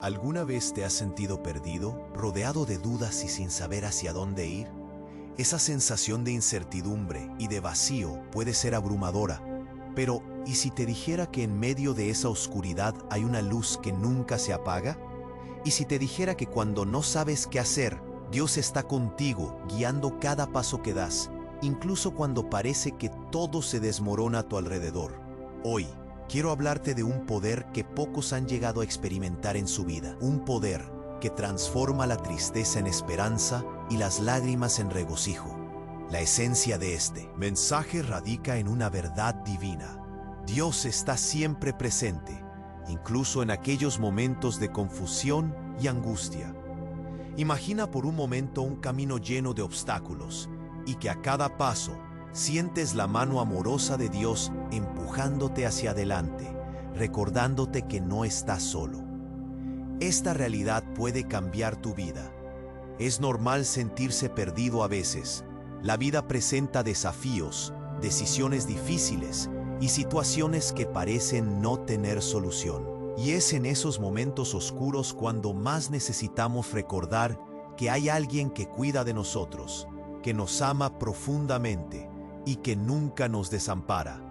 ¿Alguna vez te has sentido perdido, rodeado de dudas y sin saber hacia dónde ir? Esa sensación de incertidumbre y de vacío puede ser abrumadora, pero ¿y si te dijera que en medio de esa oscuridad hay una luz que nunca se apaga? ¿Y si te dijera que cuando no sabes qué hacer, Dios está contigo, guiando cada paso que das, incluso cuando parece que todo se desmorona a tu alrededor? Hoy, quiero hablarte de un poder que pocos han llegado a experimentar en su vida. Un poder que transforma la tristeza en esperanza y las lágrimas en regocijo. La esencia de este mensaje radica en una verdad divina. Dios está siempre presente, incluso en aquellos momentos de confusión y angustia. Imagina por un momento un camino lleno de obstáculos y que a cada paso sientes la mano amorosa de Dios empujándote hacia adelante, recordándote que no estás solo. Esta realidad puede cambiar tu vida. Es normal sentirse perdido a veces. La vida presenta desafíos, decisiones difíciles y situaciones que parecen no tener solución. Y es en esos momentos oscuros cuando más necesitamos recordar que hay alguien que cuida de nosotros, que nos ama profundamente y que nunca nos desampara.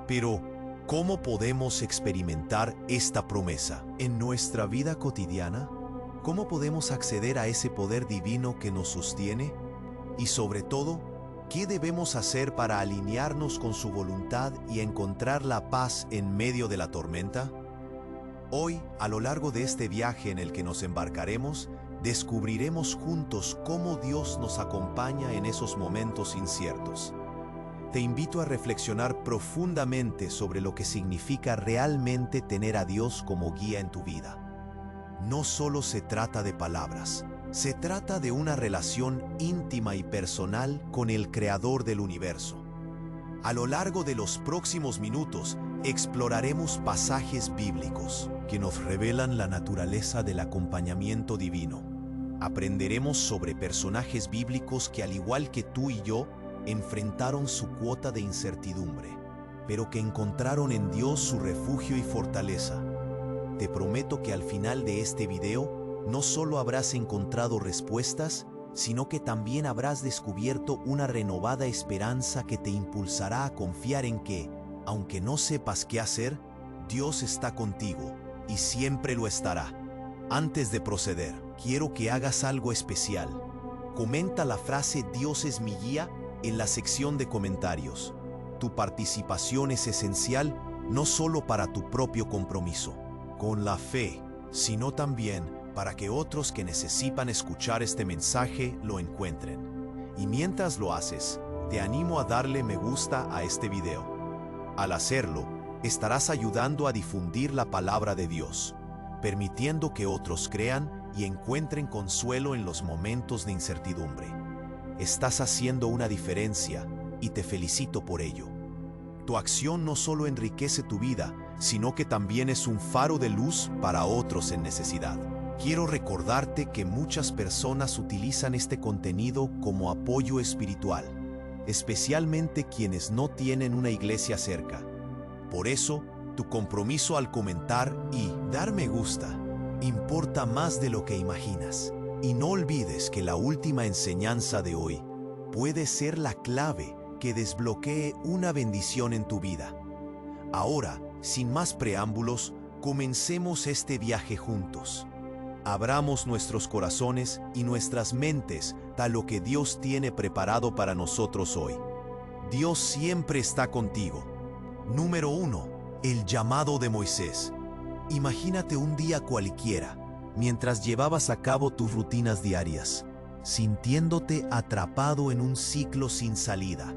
Pero, ¿cómo podemos experimentar esta promesa en nuestra vida cotidiana? ¿Cómo podemos acceder a ese poder divino que nos sostiene? Y sobre todo, ¿qué debemos hacer para alinearnos con su voluntad y encontrar la paz en medio de la tormenta? Hoy, a lo largo de este viaje en el que nos embarcaremos, descubriremos juntos cómo Dios nos acompaña en esos momentos inciertos. Te invito a reflexionar profundamente sobre lo que significa realmente tener a Dios como guía en tu vida. No solo se trata de palabras, se trata de una relación íntima y personal con el Creador del universo. A lo largo de los próximos minutos, exploraremos pasajes bíblicos que nos revelan la naturaleza del acompañamiento divino. Aprenderemos sobre personajes bíblicos que, al igual que tú y yo, enfrentaron su cuota de incertidumbre, pero que encontraron en Dios su refugio y fortaleza. Te prometo que al final de este video, no solo habrás encontrado respuestas, sino que también habrás descubierto una renovada esperanza que te impulsará a confiar en que, aunque no sepas qué hacer, Dios está contigo y siempre lo estará. Antes de proceder, quiero que hagas algo especial. Comenta la frase "Dios es mi guía" en la sección de comentarios. Tu participación es esencial no solo para tu propio compromiso con la fe, sino también para que otros que necesitan escuchar este mensaje lo encuentren. Y mientras lo haces, te animo a darle me gusta a este video. Al hacerlo, estarás ayudando a difundir la palabra de Dios, permitiendo que otros crean y encuentren consuelo en los momentos de incertidumbre. Estás haciendo una diferencia y te felicito por ello. Tu acción no solo enriquece tu vida, sino que también es un faro de luz para otros en necesidad. Quiero recordarte que muchas personas utilizan este contenido como apoyo espiritual, especialmente quienes no tienen una iglesia cerca. Por eso, tu compromiso al comentar y dar me gusta importa más de lo que imaginas. Y no olvides que la última enseñanza de hoy puede ser la clave que desbloquee una bendición en tu vida. Ahora, sin más preámbulos, comencemos este viaje juntos. Abramos nuestros corazones y nuestras mentes a lo que Dios tiene preparado para nosotros hoy. Dios siempre está contigo. Número 1. El llamado de Moisés. Imagínate un día cualquiera, mientras llevabas a cabo tus rutinas diarias, sintiéndote atrapado en un ciclo sin salida.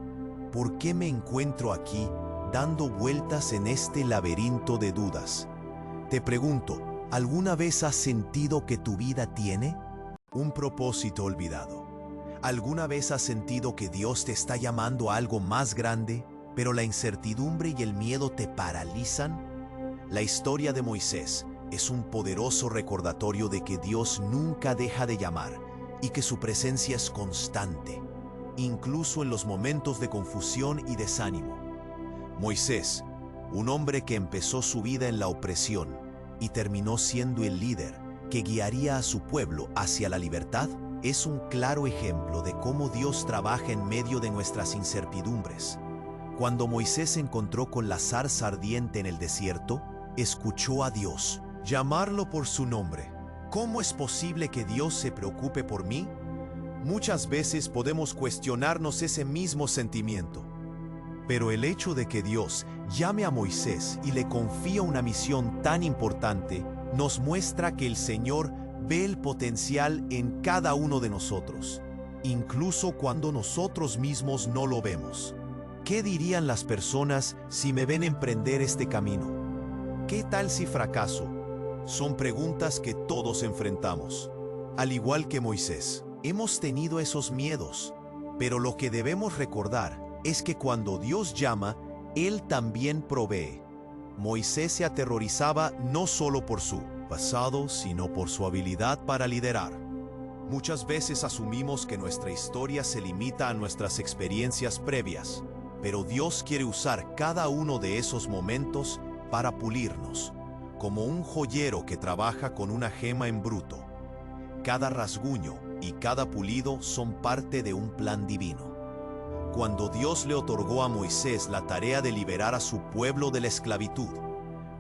¿Por qué me encuentro aquí, dando vueltas en este laberinto de dudas? Te pregunto, ¿alguna vez has sentido que tu vida tiene un propósito olvidado? ¿Alguna vez has sentido que Dios te está llamando a algo más grande, pero la incertidumbre y el miedo te paralizan? La historia de Moisés es un poderoso recordatorio de que Dios nunca deja de llamar y que su presencia es constante, incluso en los momentos de confusión y desánimo. Moisés, un hombre que empezó su vida en la opresión y terminó siendo el líder que guiaría a su pueblo hacia la libertad, es un claro ejemplo de cómo Dios trabaja en medio de nuestras incertidumbres. Cuando Moisés se encontró con la zarza ardiente en el desierto, escuchó a Dios llamarlo por su nombre. ¿Cómo es posible que Dios se preocupe por mí? Muchas veces podemos cuestionarnos ese mismo sentimiento. Pero el hecho de que Dios llame a Moisés y le confíe una misión tan importante nos muestra que el Señor ve el potencial en cada uno de nosotros, incluso cuando nosotros mismos no lo vemos. ¿Qué dirían las personas si me ven emprender este camino? ¿Qué tal si fracaso? Son preguntas que todos enfrentamos. Al igual que Moisés, hemos tenido esos miedos, pero lo que debemos recordar es que cuando Dios llama, Él también provee. Moisés se aterrorizaba no solo por su pasado, sino por su habilidad para liderar. Muchas veces asumimos que nuestra historia se limita a nuestras experiencias previas, pero Dios quiere usar cada uno de esos momentos para pulirnos, como un joyero que trabaja con una gema en bruto. Cada rasguño y cada pulido son parte de un plan divino. Cuando Dios le otorgó a Moisés la tarea de liberar a su pueblo de la esclavitud,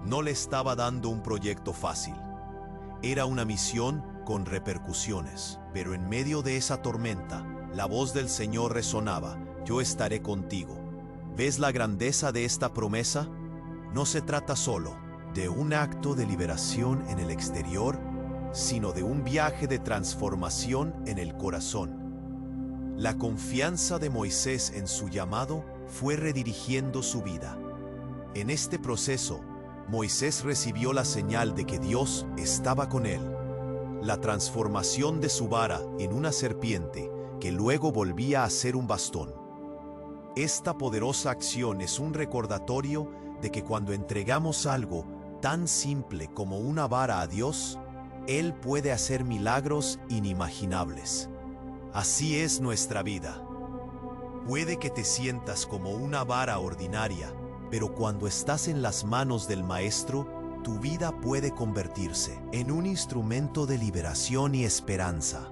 no le estaba dando un proyecto fácil. Era una misión con repercusiones, pero en medio de esa tormenta, la voz del Señor resonaba: yo estaré contigo. ¿Ves la grandeza de esta promesa? No se trata solo de un acto de liberación en el exterior, sino de un viaje de transformación en el corazón. La confianza de Moisés en su llamado fue redirigiendo su vida. En este proceso, Moisés recibió la señal de que Dios estaba con él. La transformación de su vara en una serpiente que luego volvía a ser un bastón. Esta poderosa acción es un recordatorio de que cuando entregamos algo tan simple como una vara a Dios, Él puede hacer milagros inimaginables. Así es nuestra vida. Puede que te sientas como una vara ordinaria, pero cuando estás en las manos del Maestro, tu vida puede convertirse en un instrumento de liberación y esperanza.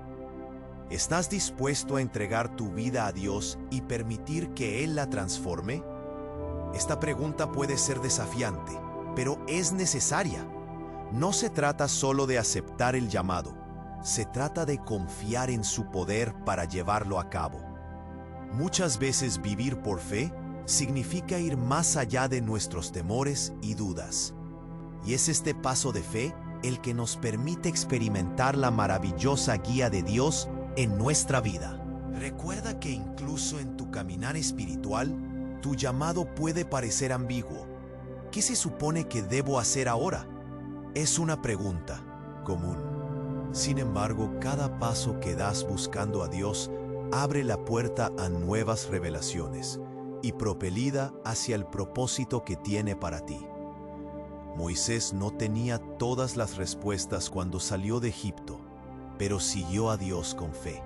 ¿Estás dispuesto a entregar tu vida a Dios y permitir que Él la transforme? Esta pregunta puede ser desafiante, pero es necesaria. No se trata solo de aceptar el llamado. Se trata de confiar en su poder para llevarlo a cabo. Muchas veces vivir por fe significa ir más allá de nuestros temores y dudas. Y es este paso de fe el que nos permite experimentar la maravillosa guía de Dios en nuestra vida. Recuerda que incluso en tu caminar espiritual, tu llamado puede parecer ambiguo. ¿Qué se supone que debo hacer ahora? Es una pregunta común. Sin embargo, cada paso que das buscando a Dios abre la puerta a nuevas revelaciones y propelida hacia el propósito que tiene para ti. Moisés no tenía todas las respuestas cuando salió de Egipto, pero siguió a Dios con fe.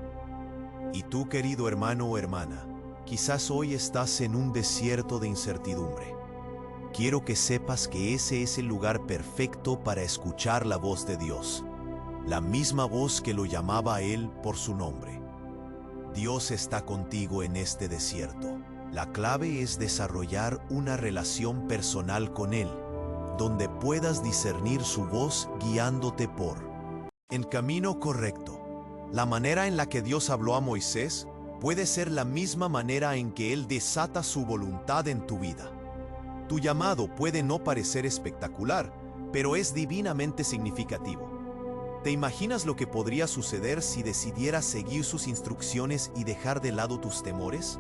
Y tú, querido hermano o hermana, quizás hoy estás en un desierto de incertidumbre. Quiero que sepas que ese es el lugar perfecto para escuchar la voz de Dios. La misma voz que lo llamaba a él por su nombre. Dios está contigo en este desierto. La clave es desarrollar una relación personal con Él, donde puedas discernir su voz guiándote por el camino correcto. La manera en la que Dios habló a Moisés puede ser la misma manera en que Él desata su voluntad en tu vida. Tu llamado puede no parecer espectacular, pero es divinamente significativo. ¿Te imaginas lo que podría suceder si decidieras seguir sus instrucciones y dejar de lado tus temores?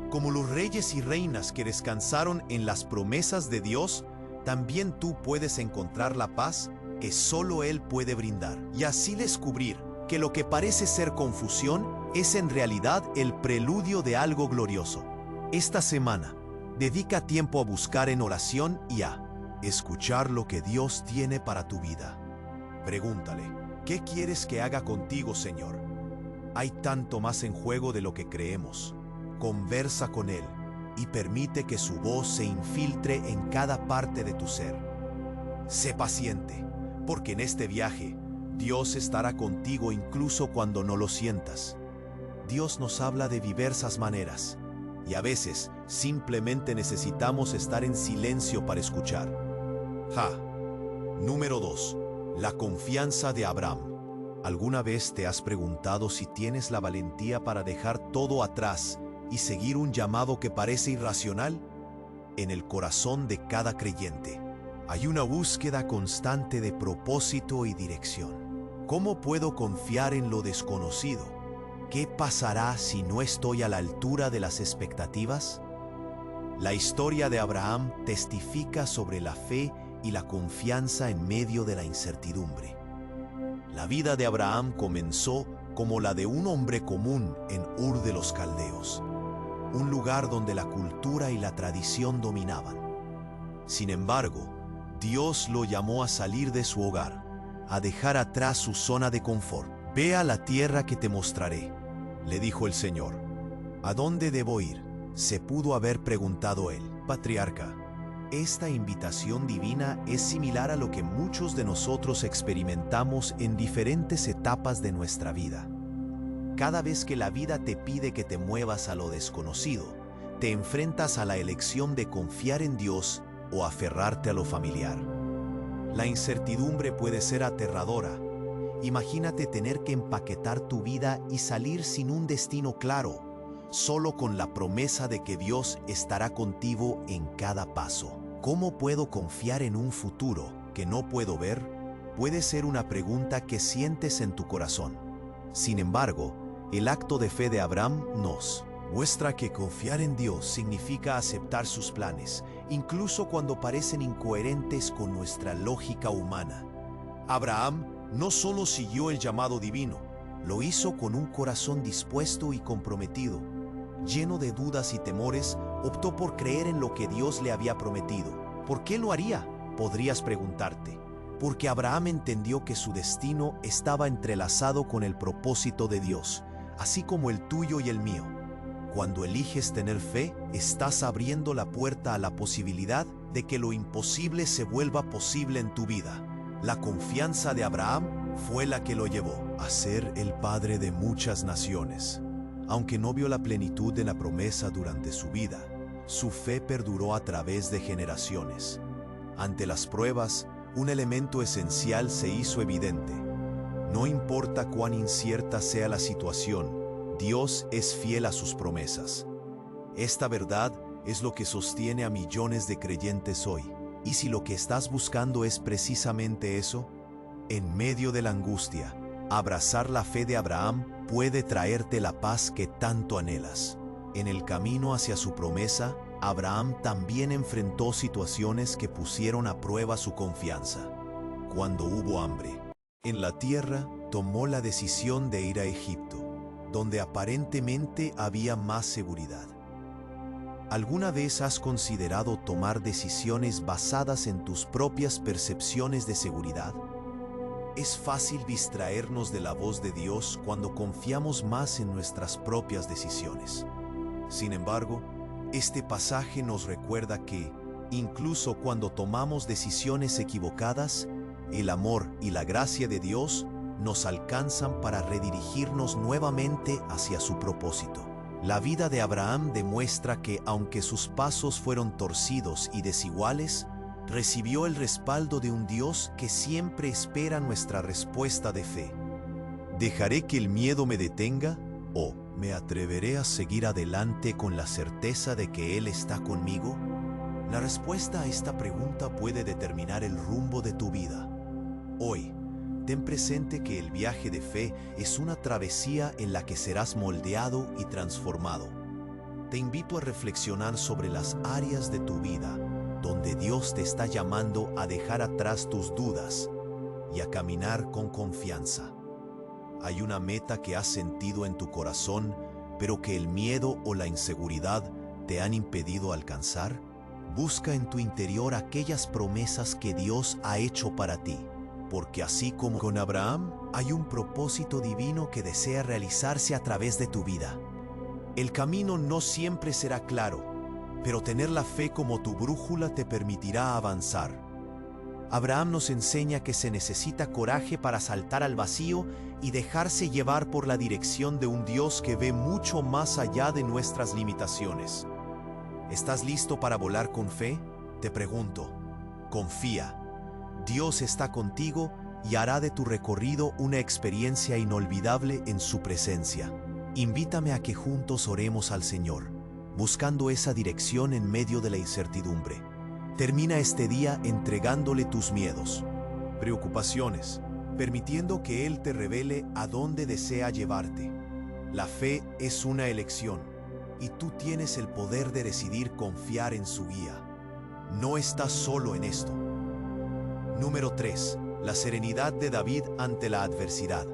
Como los reyes y reinas que descansaron en las promesas de Dios, también tú puedes encontrar la paz que solo Él puede brindar. Y así descubrir que lo que parece ser confusión es en realidad el preludio de algo glorioso. Esta semana, dedica tiempo a buscar en oración y a escuchar lo que Dios tiene para tu vida. Pregúntale: ¿qué quieres que haga contigo, Señor? Hay tanto más en juego de lo que creemos. Conversa con Él y permite que su voz se infiltre en cada parte de tu ser. Sé paciente, porque en este viaje Dios estará contigo incluso cuando no lo sientas. Dios nos habla de diversas maneras, y a veces simplemente necesitamos estar en silencio para escuchar. Número 2. La confianza de Abraham. ¿Alguna vez te has preguntado si tienes la valentía para dejar todo atrás y seguir un llamado que parece irracional? En el corazón de cada creyente hay una búsqueda constante de propósito y dirección. ¿Cómo puedo confiar en lo desconocido? ¿Qué pasará si no estoy a la altura de las expectativas? La historia de Abraham testifica sobre la fe y la confianza en medio de la incertidumbre. La vida de Abraham comenzó como la de un hombre común en Ur de los Caldeos, un lugar donde la cultura y la tradición dominaban. Sin embargo, Dios lo llamó a salir de su hogar, a dejar atrás su zona de confort. «Ve a la tierra que te mostraré», le dijo el Señor. «¿A dónde debo ir?», se pudo haber preguntado él. Patriarca, esta invitación divina es similar a lo que muchos de nosotros experimentamos en diferentes etapas de nuestra vida. Cada vez que la vida te pide que te muevas a lo desconocido, te enfrentas a la elección de confiar en Dios o aferrarte a lo familiar. La incertidumbre puede ser aterradora. Imagínate tener que empaquetar tu vida y salir sin un destino claro, solo con la promesa de que Dios estará contigo en cada paso. ¿Cómo puedo confiar en un futuro que no puedo ver? Puede ser una pregunta que sientes en tu corazón. Sin embargo, el acto de fe de Abraham nos muestra que confiar en Dios significa aceptar sus planes, incluso cuando parecen incoherentes con nuestra lógica humana. Abraham no solo siguió el llamado divino, lo hizo con un corazón dispuesto y comprometido. Lleno de dudas y temores, optó por creer en lo que Dios le había prometido. ¿Por qué lo haría?, podrías preguntarte. Porque Abraham entendió que su destino estaba entrelazado con el propósito de Dios, así como el tuyo y el mío. Cuando eliges tener fe, estás abriendo la puerta a la posibilidad de que lo imposible se vuelva posible en tu vida. La confianza de Abraham fue la que lo llevó a ser el padre de muchas naciones. Aunque no vio la plenitud de la promesa durante su vida, su fe perduró a través de generaciones. Ante las pruebas, un elemento esencial se hizo evidente. No importa cuán incierta sea la situación, Dios es fiel a sus promesas. Esta verdad es lo que sostiene a millones de creyentes hoy. Y si lo que estás buscando es precisamente eso, en medio de la angustia, abrazar la fe de Abraham puede traerte la paz que tanto anhelas. En el camino hacia su promesa, Abraham también enfrentó situaciones que pusieron a prueba su confianza. Cuando hubo hambre en la tierra, tomó la decisión de ir a Egipto, donde aparentemente había más seguridad. ¿Alguna vez has considerado tomar decisiones basadas en tus propias percepciones de seguridad? Es fácil distraernos de la voz de Dios cuando confiamos más en nuestras propias decisiones. Sin embargo, este pasaje nos recuerda que, incluso cuando tomamos decisiones equivocadas, el amor y la gracia de Dios nos alcanzan para redirigirnos nuevamente hacia su propósito. La vida de Abraham demuestra que, aunque sus pasos fueron torcidos y desiguales, recibió el respaldo de un Dios que siempre espera nuestra respuesta de fe. ¿Dejaré que el miedo me detenga o me atreveré a seguir adelante con la certeza de que Él está conmigo? La respuesta a esta pregunta puede determinar el rumbo de tu vida. Hoy, ten presente que el viaje de fe es una travesía en la que serás moldeado y transformado. Te invito a reflexionar sobre las áreas de tu vida donde Dios te está llamando a dejar atrás tus dudas y a caminar con confianza. ¿Hay una meta que has sentido en tu corazón, pero que el miedo o la inseguridad te han impedido alcanzar? Busca en tu interior aquellas promesas que Dios ha hecho para ti, porque así como con Abraham, hay un propósito divino que desea realizarse a través de tu vida. El camino no siempre será claro, pero tener la fe como tu brújula te permitirá avanzar. Abraham nos enseña que se necesita coraje para saltar al vacío y dejarse llevar por la dirección de un Dios que ve mucho más allá de nuestras limitaciones. ¿Estás listo para volar con fe? Te pregunto. Confía. Dios está contigo y hará de tu recorrido una experiencia inolvidable en su presencia. Invítame a que juntos oremos al Señor, buscando esa dirección en medio de la incertidumbre. Termina este día entregándole tus miedos, preocupaciones, permitiendo que Él te revele a dónde desea llevarte. La fe es una elección, y tú tienes el poder de decidir confiar en su guía. No estás solo en esto. Número 3. La serenidad de David ante la adversidad.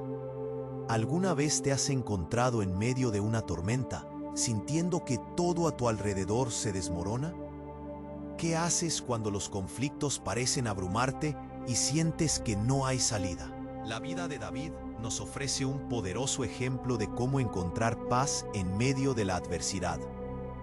¿Alguna vez te has encontrado en medio de una tormenta, sintiendo que todo a tu alrededor se desmorona? ¿Qué haces cuando los conflictos parecen abrumarte y sientes que no hay salida? La vida de David nos ofrece un poderoso ejemplo de cómo encontrar paz en medio de la adversidad.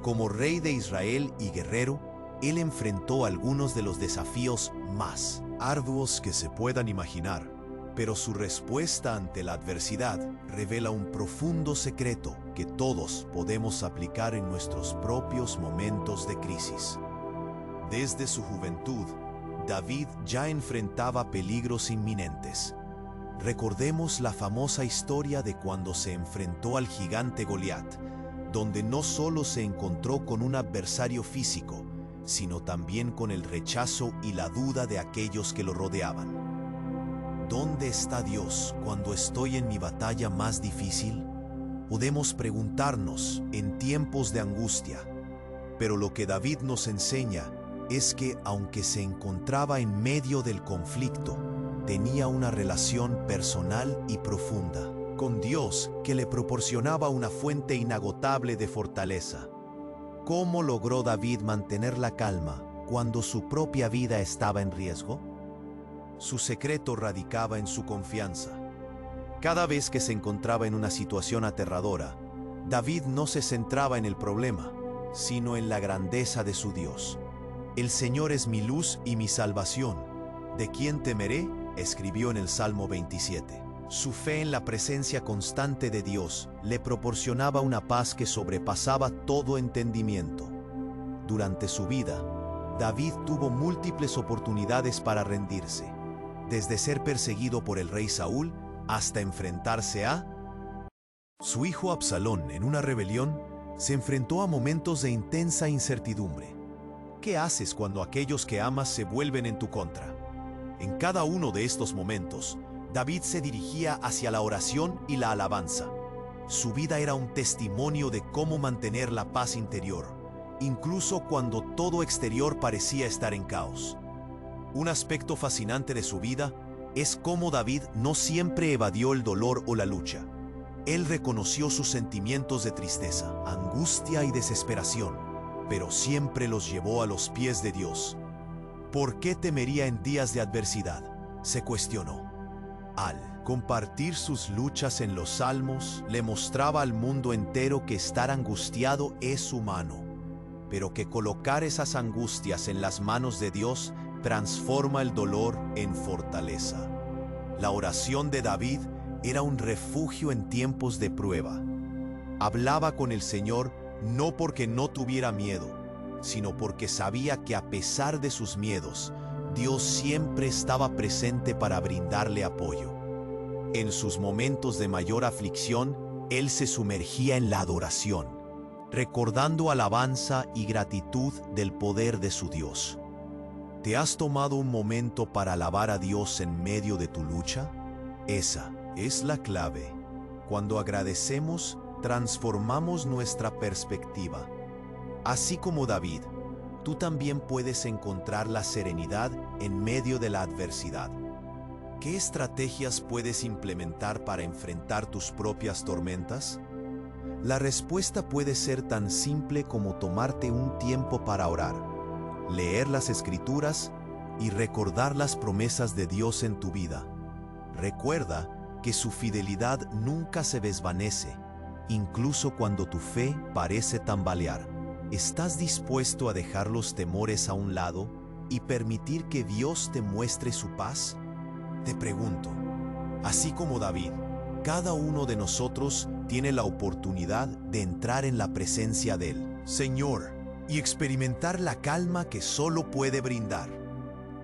Como rey de Israel y guerrero, él enfrentó algunos de los desafíos más arduos que se puedan imaginar, pero su respuesta ante la adversidad revela un profundo secreto que todos podemos aplicar en nuestros propios momentos de crisis. Desde su juventud, David ya enfrentaba peligros inminentes. Recordemos la famosa historia de cuando se enfrentó al gigante Goliat, donde no solo se encontró con un adversario físico, sino también con el rechazo y la duda de aquellos que lo rodeaban. ¿Dónde está Dios cuando estoy en mi batalla más difícil? Podemos preguntarnos en tiempos de angustia, pero lo que David nos enseña es que, aunque se encontraba en medio del conflicto, tenía una relación personal y profunda con Dios que le proporcionaba una fuente inagotable de fortaleza. ¿Cómo logró David mantener la calma cuando su propia vida estaba en riesgo? Su secreto radicaba en su confianza. Cada vez que se encontraba en una situación aterradora, David no se centraba en el problema, sino en la grandeza de su Dios. El Señor es mi luz y mi salvación. ¿De quién temeré?, escribió en el Salmo 27. Su fe en la presencia constante de Dios le proporcionaba una paz que sobrepasaba todo entendimiento. Durante su vida, David tuvo múltiples oportunidades para rendirse, desde ser perseguido por el rey Saúl hasta enfrentarse a su hijo Absalón en una rebelión. Se enfrentó a momentos de intensa incertidumbre. ¿Qué haces cuando aquellos que amas se vuelven en tu contra? En cada uno de estos momentos, David se dirigía hacia la oración y la alabanza. Su vida era un testimonio de cómo mantener la paz interior, incluso cuando todo exterior parecía estar en caos. Un aspecto fascinante de su vida es cómo David no siempre evadió el dolor o la lucha. Él reconoció sus sentimientos de tristeza, angustia y desesperación, pero siempre los llevó a los pies de Dios. ¿Por qué temería en días de adversidad?, se cuestionó. Al compartir sus luchas en los Salmos, le mostraba al mundo entero que estar angustiado es humano, pero que colocar esas angustias en las manos de Dios transforma el dolor en fortaleza. La oración de David era un refugio en tiempos de prueba. Hablaba con el Señor no porque no tuviera miedo, sino porque sabía que a pesar de sus miedos, Dios siempre estaba presente para brindarle apoyo. En sus momentos de mayor aflicción, él se sumergía en la adoración, recordando alabanza y gratitud del poder de su Dios. ¿Te has tomado un momento para alabar a Dios en medio de tu lucha? Esa es la clave. Cuando agradecemos, transformamos nuestra perspectiva. Así como David, tú también puedes encontrar la serenidad en medio de la adversidad. ¿Qué estrategias puedes implementar para enfrentar tus propias tormentas? La respuesta puede ser tan simple como tomarte un tiempo para orar, leer las Escrituras y recordar las promesas de Dios en tu vida. Recuerda que su fidelidad nunca se desvanece, incluso cuando tu fe parece tambalear. ¿Estás dispuesto a dejar los temores a un lado y permitir que Dios te muestre su paz? Te pregunto, así como David, cada uno de nosotros tiene la oportunidad de entrar en la presencia del Señor y experimentar la calma que solo puede brindar.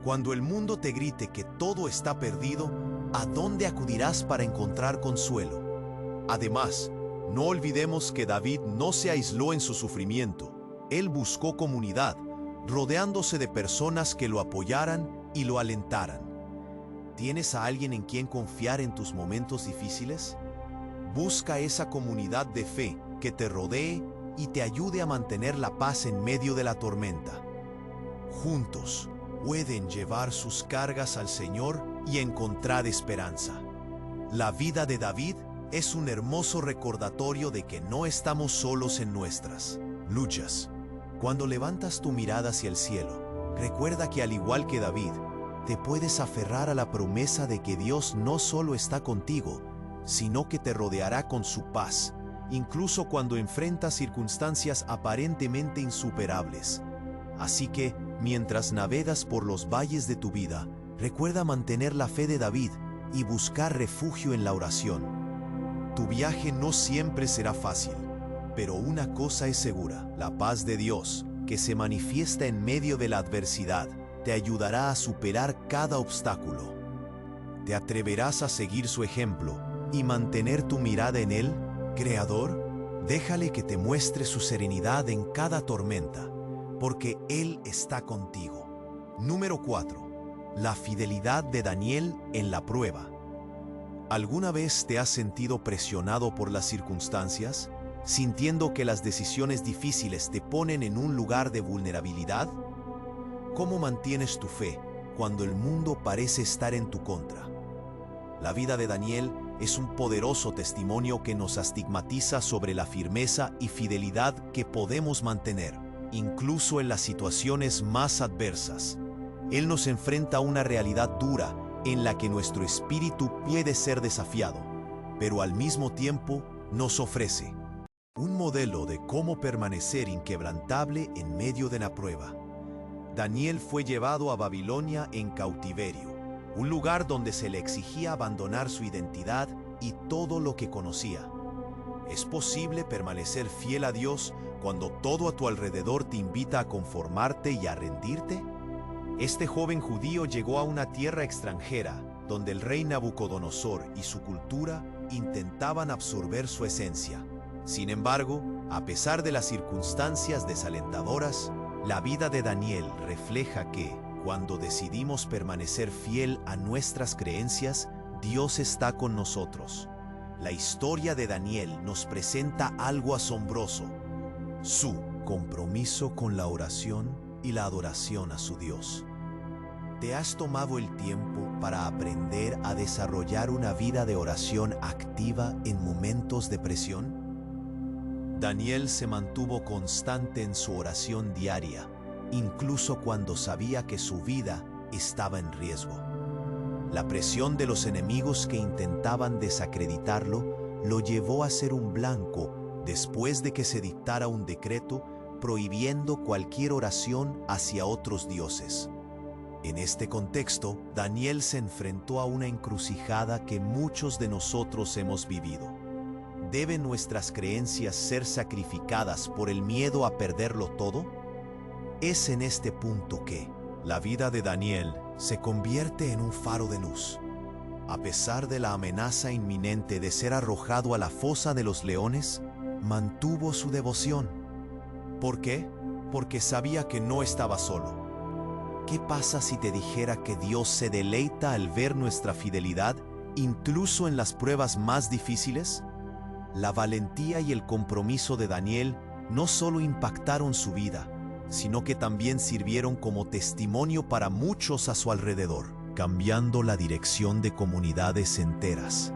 Cuando el mundo te grite que todo está perdido, ¿a dónde acudirás para encontrar consuelo? Además, no olvidemos que David no se aisló en su sufrimiento. Él buscó comunidad, rodeándose de personas que lo apoyaran y lo alentaran. ¿Tienes a alguien en quien confiar en tus momentos difíciles? Busca esa comunidad de fe que te rodee y te ayude a mantener la paz en medio de la tormenta. Juntos pueden llevar sus cargas al Señor y encontrar esperanza. La vida de David es un hermoso recordatorio de que no estamos solos en nuestras luchas. Cuando levantas tu mirada hacia el cielo, recuerda que al igual que David, te puedes aferrar a la promesa de que Dios no solo está contigo, sino que te rodeará con su paz, incluso cuando enfrentas circunstancias aparentemente insuperables. Así que, mientras navegas por los valles de tu vida, recuerda mantener la fe de David y buscar refugio en la oración. Tu viaje no siempre será fácil, pero una cosa es segura: la paz de Dios, que se manifiesta en medio de la adversidad, te ayudará a superar cada obstáculo. ¿Te atreverás a seguir su ejemplo y mantener tu mirada en Él, Creador? Déjale que te muestre su serenidad en cada tormenta, porque Él está contigo. Número 4. La fidelidad de Daniel en la prueba. ¿Alguna vez te has sentido presionado por las circunstancias, sintiendo que las decisiones difíciles te ponen en un lugar de vulnerabilidad? ¿Cómo mantienes tu fe cuando el mundo parece estar en tu contra? La vida de Daniel es un poderoso testimonio que nos estigmatiza sobre la firmeza y fidelidad que podemos mantener, incluso en las situaciones más adversas. Él nos enfrenta a una realidad dura en la que nuestro espíritu puede ser desafiado, pero al mismo tiempo nos ofrece un modelo de cómo permanecer inquebrantable en medio de la prueba. Daniel fue llevado a Babilonia en cautiverio, un lugar donde se le exigía abandonar su identidad y todo lo que conocía. ¿Es posible permanecer fiel a Dios cuando todo a tu alrededor te invita a conformarte y a rendirte? Este joven judío llegó a una tierra extranjera, donde el rey Nabucodonosor y su cultura intentaban absorber su esencia. Sin embargo, a pesar de las circunstancias desalentadoras, la vida de Daniel refleja que, cuando decidimos permanecer fiel a nuestras creencias, Dios está con nosotros. La historia de Daniel nos presenta algo asombroso: su compromiso con la oración y la adoración a su Dios. ¿Te has tomado el tiempo para aprender a desarrollar una vida de oración activa en momentos de presión? Daniel se mantuvo constante en su oración diaria, incluso cuando sabía que su vida estaba en riesgo. La presión de los enemigos que intentaban desacreditarlo lo llevó a ser un blanco después de que se dictara un decreto prohibiendo cualquier oración hacia otros dioses. En este contexto, Daniel se enfrentó a una encrucijada que muchos de nosotros hemos vivido. ¿Deben nuestras creencias ser sacrificadas por el miedo a perderlo todo? Es en este punto que la vida de Daniel se convierte en un faro de luz. A pesar de la amenaza inminente de ser arrojado a la fosa de los leones, mantuvo su devoción. ¿Por qué? Porque sabía que no estaba solo. ¿Qué pasa si te dijera que Dios se deleita al ver nuestra fidelidad, incluso en las pruebas más difíciles? La valentía y el compromiso de Daniel no solo impactaron su vida, sino que también sirvieron como testimonio para muchos a su alrededor, cambiando la dirección de comunidades enteras.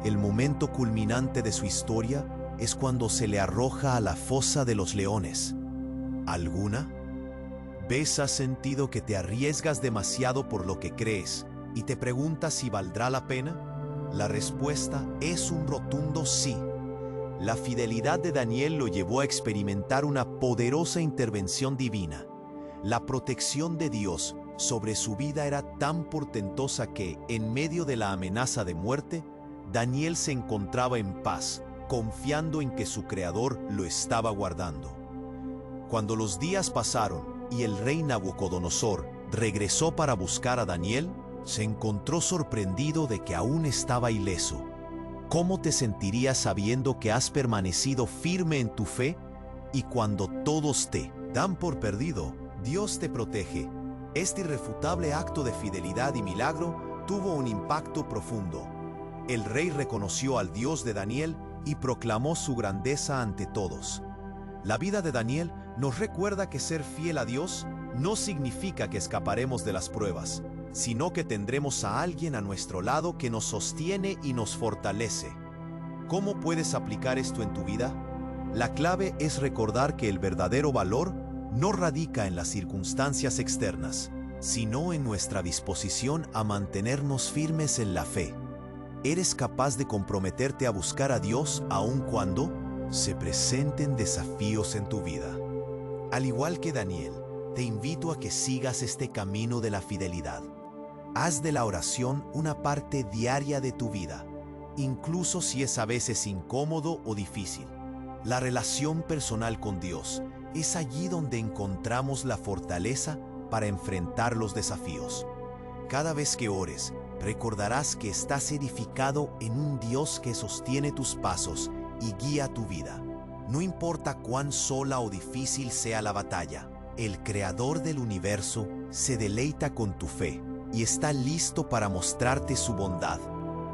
El momento culminante de su historia es cuando se le arroja a la fosa de los leones. ¿Alguna vez has sentido que te arriesgas demasiado por lo que crees y te preguntas si valdrá la pena? La respuesta es un rotundo sí. La fidelidad de Daniel lo llevó a experimentar una poderosa intervención divina. La protección de Dios sobre su vida era tan portentosa que, en medio de la amenaza de muerte, Daniel se encontraba en paz, confiando en que su Creador lo estaba guardando. Cuando los días pasaron y el rey Nabucodonosor regresó para buscar a Daniel, se encontró sorprendido de que aún estaba ileso. ¿Cómo te sentirías sabiendo que has permanecido firme en tu fe y cuando todos te dan por perdido, Dios te protege? Este irrefutable acto de fidelidad y milagro tuvo un impacto profundo. El rey reconoció al Dios de Daniel y proclamó su grandeza ante todos. La vida de Daniel nos recuerda que ser fiel a Dios no significa que escaparemos de las pruebas, sino que tendremos a alguien a nuestro lado que nos sostiene y nos fortalece. ¿Cómo puedes aplicar esto en tu vida? La clave es recordar que el verdadero valor no radica en las circunstancias externas, sino en nuestra disposición a mantenernos firmes en la fe. ¿Eres capaz de comprometerte a buscar a Dios aun cuando se presenten desafíos en tu vida? Al igual que Daniel, te invito a que sigas este camino de la fidelidad. Haz de la oración una parte diaria de tu vida, incluso si es a veces incómodo o difícil. La relación personal con Dios es allí donde encontramos la fortaleza para enfrentar los desafíos. Cada vez que ores, recordarás que estás edificado en un Dios que sostiene tus pasos y guía tu vida. No importa cuán sola o difícil sea la batalla, el Creador del universo se deleita con tu fe y está listo para mostrarte su bondad.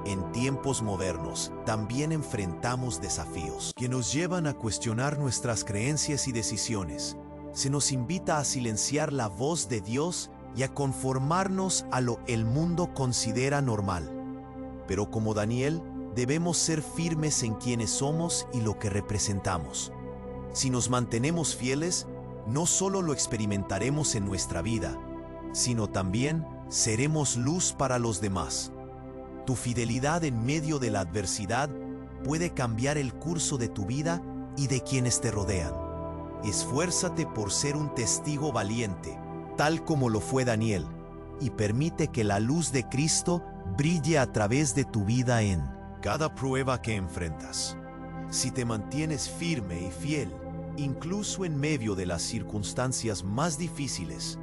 En tiempos modernos, también enfrentamos desafíos que nos llevan a cuestionar nuestras creencias y decisiones. Se nos invita a silenciar la voz de Dios y a conformarnos a lo que el mundo considera normal. Pero como Daniel, debemos ser firmes en quienes somos y lo que representamos. Si nos mantenemos fieles, no solo lo experimentaremos en nuestra vida, sino también seremos luz para los demás. Tu fidelidad en medio de la adversidad puede cambiar el curso de tu vida y de quienes te rodean. Esfuérzate por ser un testigo valiente, tal como lo fue Daniel, y permite que la luz de Cristo brille a través de tu vida en cada prueba que enfrentas. Si te mantienes firme y fiel, incluso en medio de las circunstancias más difíciles,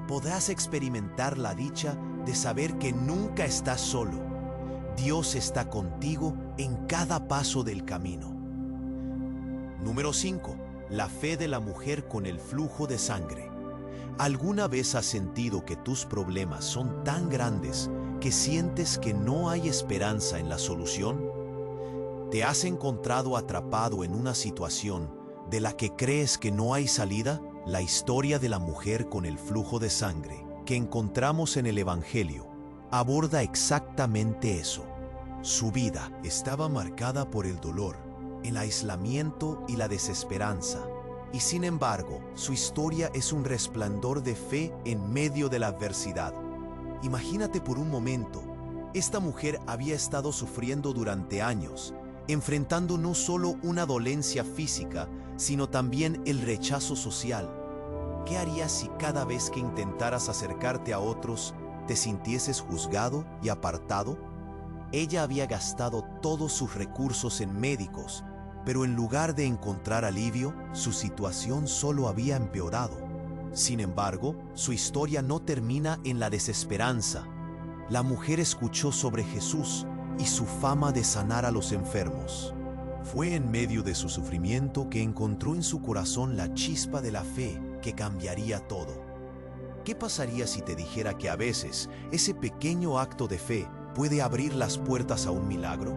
podrás experimentar la dicha de saber que nunca estás solo. Dios está contigo en cada paso del camino. Número 5. La fe de la mujer con el flujo de sangre. ¿Alguna vez has sentido que tus problemas son tan grandes que sientes que no hay esperanza en la solución? ¿Te has encontrado atrapado en una situación de la que crees que no hay salida? La historia de la mujer con el flujo de sangre que encontramos en el Evangelio aborda exactamente eso. Su vida estaba marcada por el dolor, el aislamiento y la desesperanza. Y sin embargo, su historia es un resplandor de fe en medio de la adversidad. Imagínate por un momento, esta mujer había estado sufriendo durante años, enfrentando no solo una dolencia física, sino también el rechazo social. ¿Qué harías si cada vez que intentaras acercarte a otros, te sintieses juzgado y apartado? Ella había gastado todos sus recursos en médicos, pero en lugar de encontrar alivio, su situación solo había empeorado. Sin embargo, su historia no termina en la desesperanza. La mujer escuchó sobre Jesús y su fama de sanar a los enfermos. Fue en medio de su sufrimiento que encontró en su corazón la chispa de la fe que cambiaría todo. ¿Qué pasaría si te dijera que a veces ese pequeño acto de fe puede abrir las puertas a un milagro?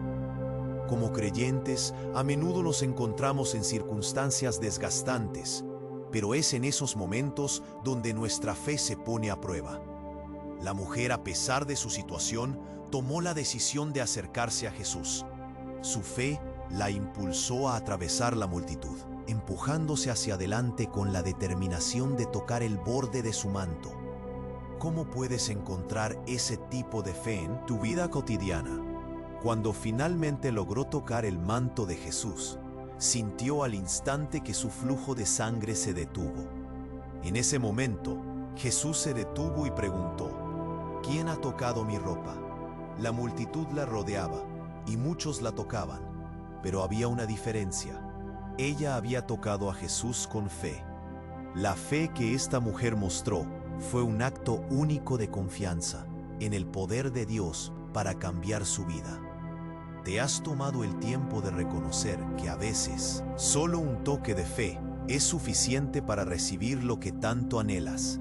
Como creyentes, a menudo nos encontramos en circunstancias desgastantes, pero es en esos momentos donde nuestra fe se pone a prueba. La mujer, a pesar de su situación, tomó la decisión de acercarse a Jesús. Su fe la impulsó a atravesar la multitud, empujándose hacia adelante con la determinación de tocar el borde de su manto. ¿Cómo puedes encontrar ese tipo de fe en tu vida cotidiana? Cuando finalmente logró tocar el manto de Jesús, sintió al instante que su flujo de sangre se detuvo. En ese momento, Jesús se detuvo y preguntó: ¿Quién ha tocado mi ropa? La multitud la rodeaba y muchos la tocaban, pero había una diferencia. Ella había tocado a Jesús con fe. La fe que esta mujer mostró fue un acto único de confianza en el poder de Dios para cambiar su vida. ¿Te has tomado el tiempo de reconocer que a veces solo un toque de fe es suficiente para recibir lo que tanto anhelas?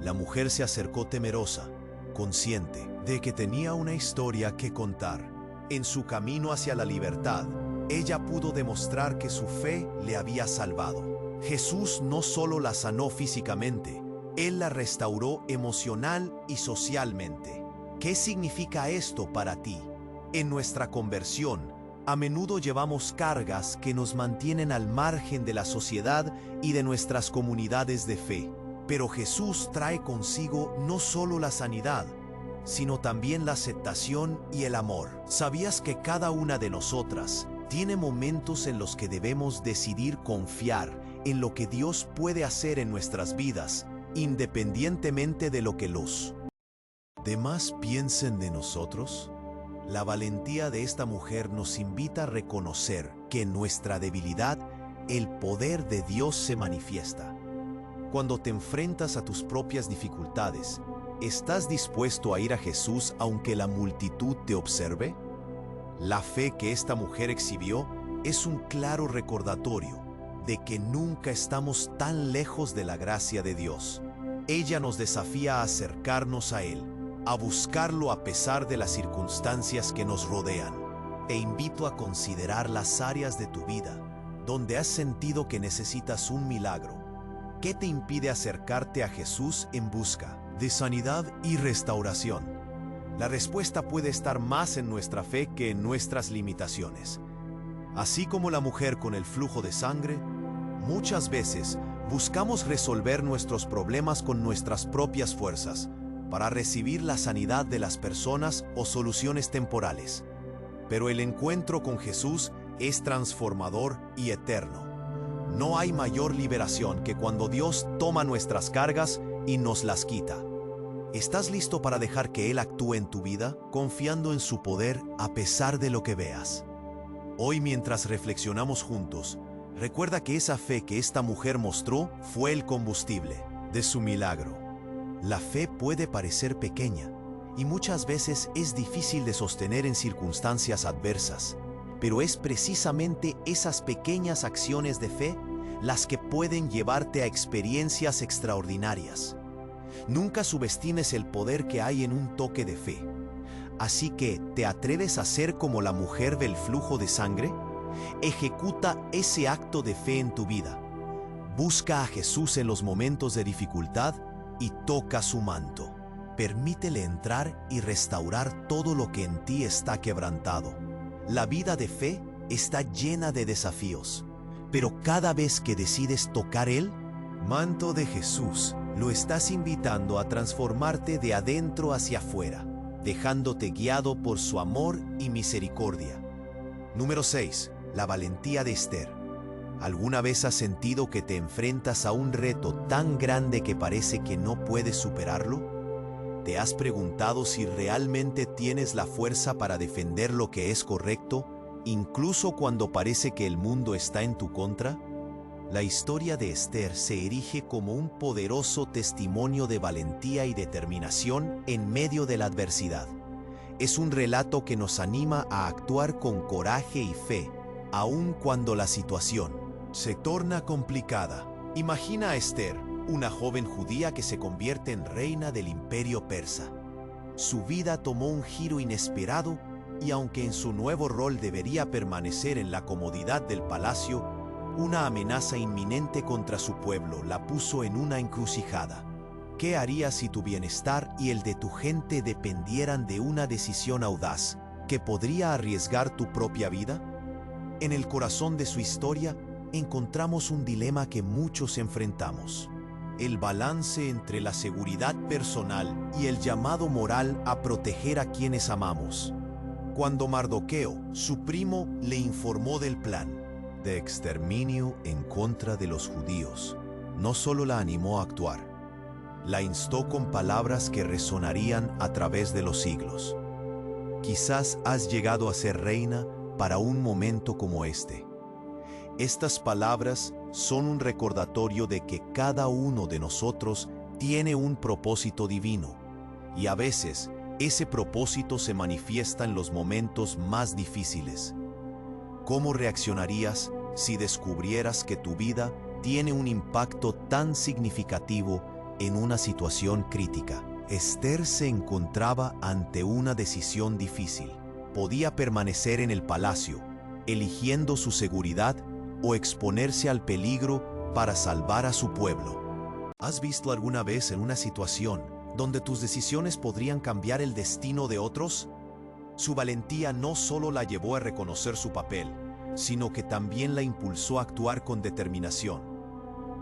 La mujer se acercó temerosa, consciente de que tenía una historia que contar. En su camino hacia la libertad, ella pudo demostrar que su fe le había salvado. Jesús no solo la sanó físicamente, Él la restauró emocional y socialmente. ¿Qué significa esto para ti? En nuestra conversión, a menudo llevamos cargas que nos mantienen al margen de la sociedad y de nuestras comunidades de fe. Pero Jesús trae consigo no solo la sanidad, sino también la aceptación y el amor. ¿Sabías que cada una de nosotras tiene momentos en los que debemos decidir confiar en lo que Dios puede hacer en nuestras vidas, independientemente de lo que los demás piensen de nosotros? La valentía de esta mujer nos invita a reconocer que en nuestra debilidad el poder de Dios se manifiesta. Cuando te enfrentas a tus propias dificultades, ¿estás dispuesto a ir a Jesús aunque la multitud te observe? La fe que esta mujer exhibió es un claro recordatorio de que nunca estamos tan lejos de la gracia de Dios. Ella nos desafía a acercarnos a Él, a buscarlo a pesar de las circunstancias que nos rodean. Te invito a considerar las áreas de tu vida donde has sentido que necesitas un milagro. ¿Qué te impide acercarte a Jesús en busca de sanidad y restauración? La respuesta puede estar más en nuestra fe que en nuestras limitaciones. Así como la mujer con el flujo de sangre, muchas veces buscamos resolver nuestros problemas con nuestras propias fuerzas para recibir la sanidad de las personas o soluciones temporales. Pero el encuentro con Jesús es transformador y eterno. No hay mayor liberación que cuando Dios toma nuestras cargas y nos las quita. ¿Estás listo para dejar que Él actúe en tu vida, confiando en su poder a pesar de lo que veas? Hoy, mientras reflexionamos juntos, recuerda que esa fe que esta mujer mostró fue el combustible de su milagro. La fe puede parecer pequeña y muchas veces es difícil de sostener en circunstancias adversas, pero es precisamente esas pequeñas acciones de fe las que pueden llevarte a experiencias extraordinarias. Nunca subestimes el poder que hay en un toque de fe. Así que, ¿te atreves a ser como la mujer del flujo de sangre? Ejecuta ese acto de fe en tu vida. Busca a Jesús en los momentos de dificultad y toca su manto. Permítele entrar y restaurar todo lo que en ti está quebrantado. La vida de fe está llena de desafíos, pero cada vez que decides tocar el manto de Jesús, lo estás invitando a transformarte de adentro hacia afuera, dejándote guiado por su amor y misericordia. Número 6. La valentía de Esther. ¿Alguna vez has sentido que te enfrentas a un reto tan grande que parece que no puedes superarlo? ¿Te has preguntado si realmente tienes la fuerza para defender lo que es correcto, incluso cuando parece que el mundo está en tu contra? La historia de Esther se erige como un poderoso testimonio de valentía y determinación en medio de la adversidad. Es un relato que nos anima a actuar con coraje y fe, aun cuando la situación se torna complicada. Imagina a Esther, una joven judía que se convierte en reina del imperio persa. Su vida tomó un giro inesperado y aunque en su nuevo rol debería permanecer en la comodidad del palacio, una amenaza inminente contra su pueblo la puso en una encrucijada. ¿Qué harías si tu bienestar y el de tu gente dependieran de una decisión audaz que podría arriesgar tu propia vida? En el corazón de su historia encontramos un dilema que muchos enfrentamos: el balance entre la seguridad personal y el llamado moral a proteger a quienes amamos. Cuando Mardoqueo, su primo, le informó del plan de exterminio en contra de los judíos, no solo la animó a actuar, la instó con palabras que resonarían a través de los siglos. Quizás has llegado a ser reina para un momento como este. Estas palabras son un recordatorio de que cada uno de nosotros tiene un propósito divino, y a veces ese propósito se manifiesta en los momentos más difíciles. ¿Cómo reaccionarías si descubrieras que tu vida tiene un impacto tan significativo en una situación crítica? Esther se encontraba ante una decisión difícil. Podía permanecer en el palacio, eligiendo su seguridad, o exponerse al peligro para salvar a su pueblo. ¿Has visto alguna vez en una situación donde tus decisiones podrían cambiar el destino de otros? Su valentía no solo la llevó a reconocer su papel, sino que también la impulsó a actuar con determinación.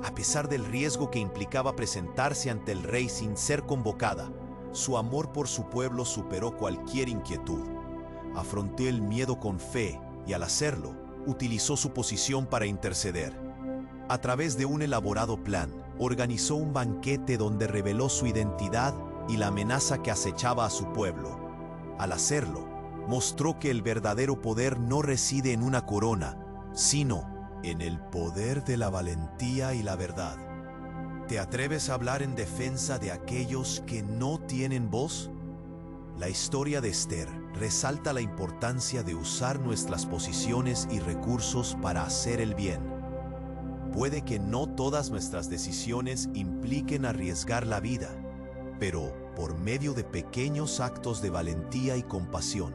A pesar del riesgo que implicaba presentarse ante el rey sin ser convocada, su amor por su pueblo superó cualquier inquietud. Afrontó el miedo con fe y, al hacerlo, utilizó su posición para interceder. A través de un elaborado plan, organizó un banquete donde reveló su identidad y la amenaza que acechaba a su pueblo. Al hacerlo, mostró que el verdadero poder no reside en una corona, sino en el poder de la valentía y la verdad. ¿Te atreves a hablar en defensa de aquellos que no tienen voz? La historia de Esther resalta la importancia de usar nuestras posiciones y recursos para hacer el bien. Puede que no todas nuestras decisiones impliquen arriesgar la vida, pero por medio de pequeños actos de valentía y compasión,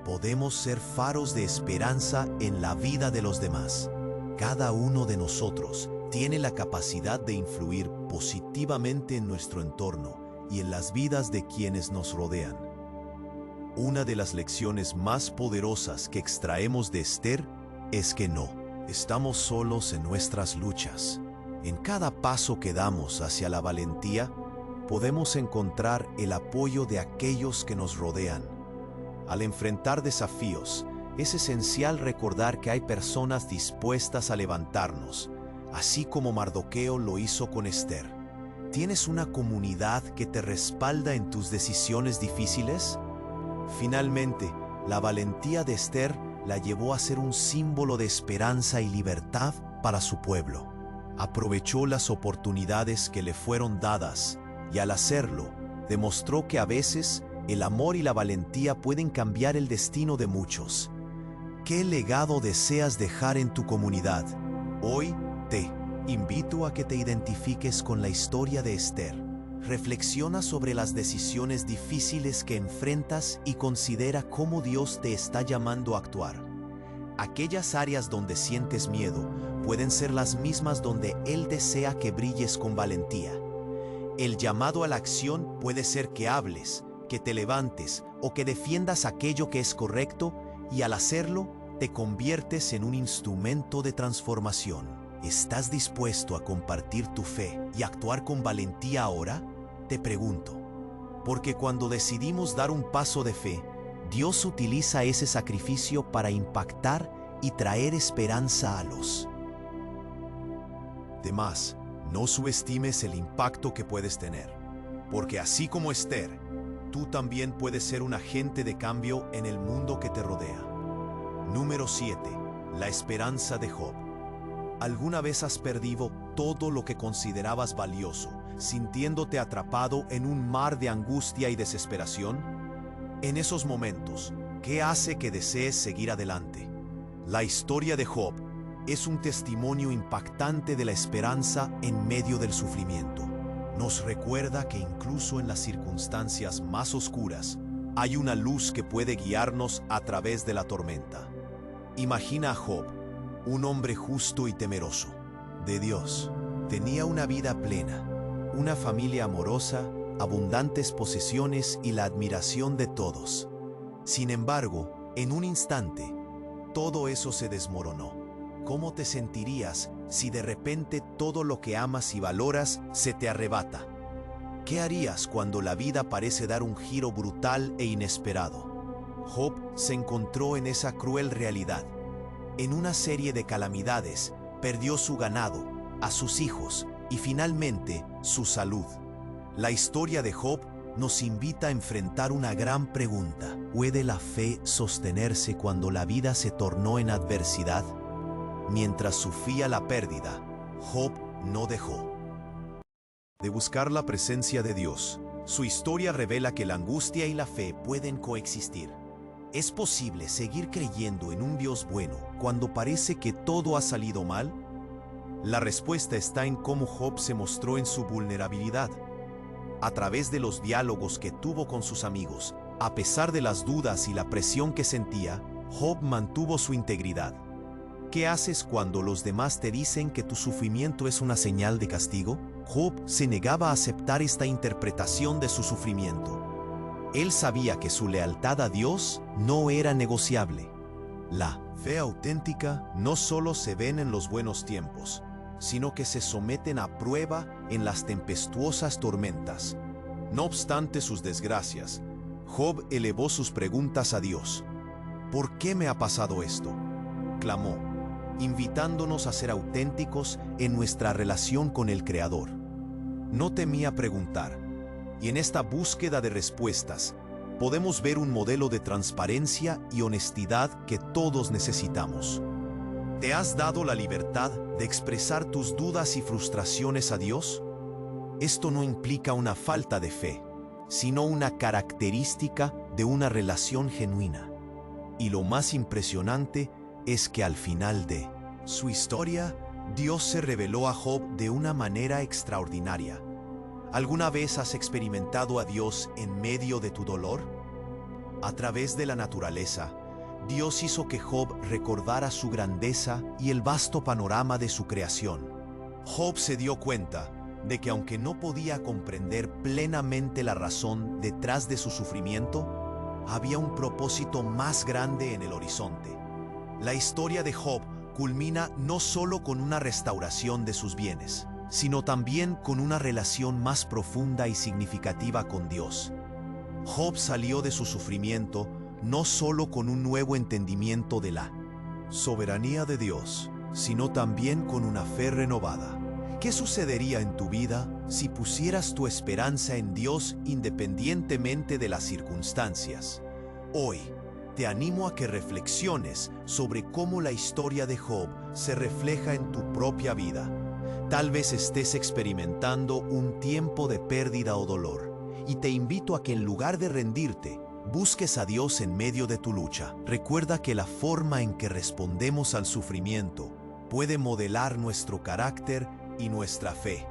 podemos ser faros de esperanza en la vida de los demás. Cada uno de nosotros tiene la capacidad de influir positivamente en nuestro entorno y en las vidas de quienes nos rodean. Una de las lecciones más poderosas que extraemos de Esther es que no estamos solos en nuestras luchas. En cada paso que damos hacia la valentía, podemos encontrar el apoyo de aquellos que nos rodean. Al enfrentar desafíos, es esencial recordar que hay personas dispuestas a levantarnos, así como Mardoqueo lo hizo con Esther. ¿Tienes una comunidad que te respalda en tus decisiones difíciles? Finalmente, la valentía de Esther la llevó a ser un símbolo de esperanza y libertad para su pueblo. Aprovechó las oportunidades que le fueron dadas y, al hacerlo, demostró que a veces el amor y la valentía pueden cambiar el destino de muchos. ¿Qué legado deseas dejar en tu comunidad? Hoy te invito a que te identifiques con la historia de Esther. Reflexiona sobre las decisiones difíciles que enfrentas y considera cómo Dios te está llamando a actuar. Aquellas áreas donde sientes miedo pueden ser las mismas donde Él desea que brilles con valentía. El llamado a la acción puede ser que hables, que te levantes o que defiendas aquello que es correcto, y al hacerlo te conviertes en un instrumento de transformación. ¿Estás dispuesto a compartir tu fe y actuar con valentía ahora? Te pregunto, porque cuando decidimos dar un paso de fe, Dios utiliza ese sacrificio para impactar y traer esperanza a los demás. No subestimes el impacto que puedes tener, porque así como Esther, tú también puedes ser un agente de cambio en el mundo que te rodea. Número 7. La esperanza de Job. ¿Alguna vez has perdido todo lo que considerabas valioso, sintiéndote atrapado en un mar de angustia y desesperación? En esos momentos, ¿qué hace que desees seguir adelante? La historia de Job es un testimonio impactante de la esperanza en medio del sufrimiento. Nos recuerda que incluso en las circunstancias más oscuras, hay una luz que puede guiarnos a través de la tormenta. Imagina a Job, un hombre justo y temeroso de Dios. Tenía una vida plena, una familia amorosa, abundantes posesiones y la admiración de todos. Sin embargo, en un instante, todo eso se desmoronó. ¿Cómo te sentirías si de repente todo lo que amas y valoras se te arrebata? ¿Qué harías cuando la vida parece dar un giro brutal e inesperado? Job se encontró en esa cruel realidad. En una serie de calamidades, perdió su ganado, a sus hijos y finalmente su salud. La historia de Job nos invita a enfrentar una gran pregunta. ¿Puede la fe sostenerse cuando la vida se tornó en adversidad? Mientras sufría la pérdida, Job no dejó de buscar la presencia de Dios. Su historia revela que la angustia y la fe pueden coexistir. ¿Es posible seguir creyendo en un Dios bueno cuando parece que todo ha salido mal? La respuesta está en cómo Job se mostró en su vulnerabilidad. A través de los diálogos que tuvo con sus amigos, a pesar de las dudas y la presión que sentía, Job mantuvo su integridad. ¿Qué haces cuando los demás te dicen que tu sufrimiento es una señal de castigo? Job se negaba a aceptar esta interpretación de su sufrimiento. Él sabía que su lealtad a Dios no era negociable. La fe auténtica no solo se ve en los buenos tiempos, sino que se someten a prueba en las tempestuosas tormentas. No obstante sus desgracias, Job elevó sus preguntas a Dios. ¿Por qué me ha pasado esto?, clamó, invitándonos a ser auténticos en nuestra relación con el Creador. No temía preguntar, y en esta búsqueda de respuestas, podemos ver un modelo de transparencia y honestidad que todos necesitamos. ¿Te has dado la libertad de expresar tus dudas y frustraciones a Dios? Esto no implica una falta de fe, sino una característica de una relación genuina. Y lo más impresionante es que al final de su historia, Dios se reveló a Job de una manera extraordinaria. ¿Alguna vez has experimentado a Dios en medio de tu dolor? A través de la naturaleza, Dios hizo que Job recordara su grandeza y el vasto panorama de su creación. Job se dio cuenta de que aunque no podía comprender plenamente la razón detrás de su sufrimiento, había un propósito más grande en el horizonte. La historia de Job culmina no solo con una restauración de sus bienes, sino también con una relación más profunda y significativa con Dios. Job salió de su sufrimiento no solo con un nuevo entendimiento de la soberanía de Dios, sino también con una fe renovada. ¿Qué sucedería en tu vida si pusieras tu esperanza en Dios independientemente de las circunstancias? Hoy, te animo a que reflexiones sobre cómo la historia de Job se refleja en tu propia vida. Tal vez estés experimentando un tiempo de pérdida o dolor, y te invito a que en lugar de rendirte, busques a Dios en medio de tu lucha. Recuerda que la forma en que respondemos al sufrimiento puede modelar nuestro carácter y nuestra fe.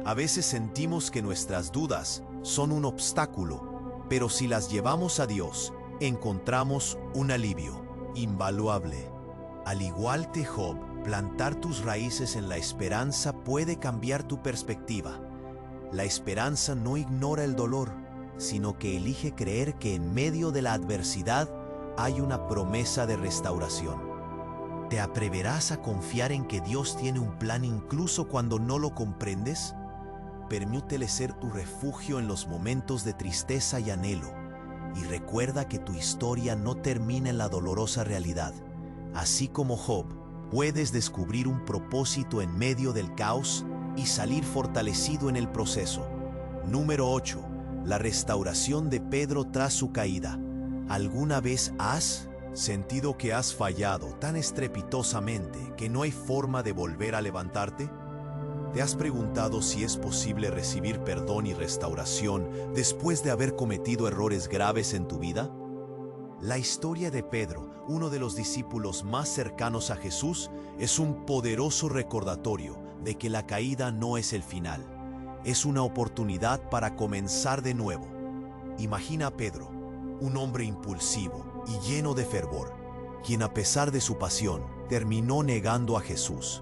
A veces sentimos que nuestras dudas son un obstáculo, pero si las llevamos a Dios, encontramos un alivio invaluable. Al igual que Job, plantar tus raíces en la esperanza puede cambiar tu perspectiva. La esperanza no ignora el dolor, sino que elige creer que en medio de la adversidad hay una promesa de restauración. ¿Te atreverás a confiar en que Dios tiene un plan incluso cuando no lo comprendes? Permítele ser tu refugio en los momentos de tristeza y anhelo, y recuerda que tu historia no termina en la dolorosa realidad. Así como Job, puedes descubrir un propósito en medio del caos y salir fortalecido en el proceso. Número 8. La restauración de Pedro tras su caída. ¿Alguna vez has sentido que has fallado tan estrepitosamente que no hay forma de volver a levantarte? ¿Te has preguntado si es posible recibir perdón y restauración después de haber cometido errores graves en tu vida? La historia de Pedro, uno de los discípulos más cercanos a Jesús, es un poderoso recordatorio de que la caída no es el final. Es una oportunidad para comenzar de nuevo. Imagina a Pedro, un hombre impulsivo y lleno de fervor, quien a pesar de su pasión, terminó negando a Jesús.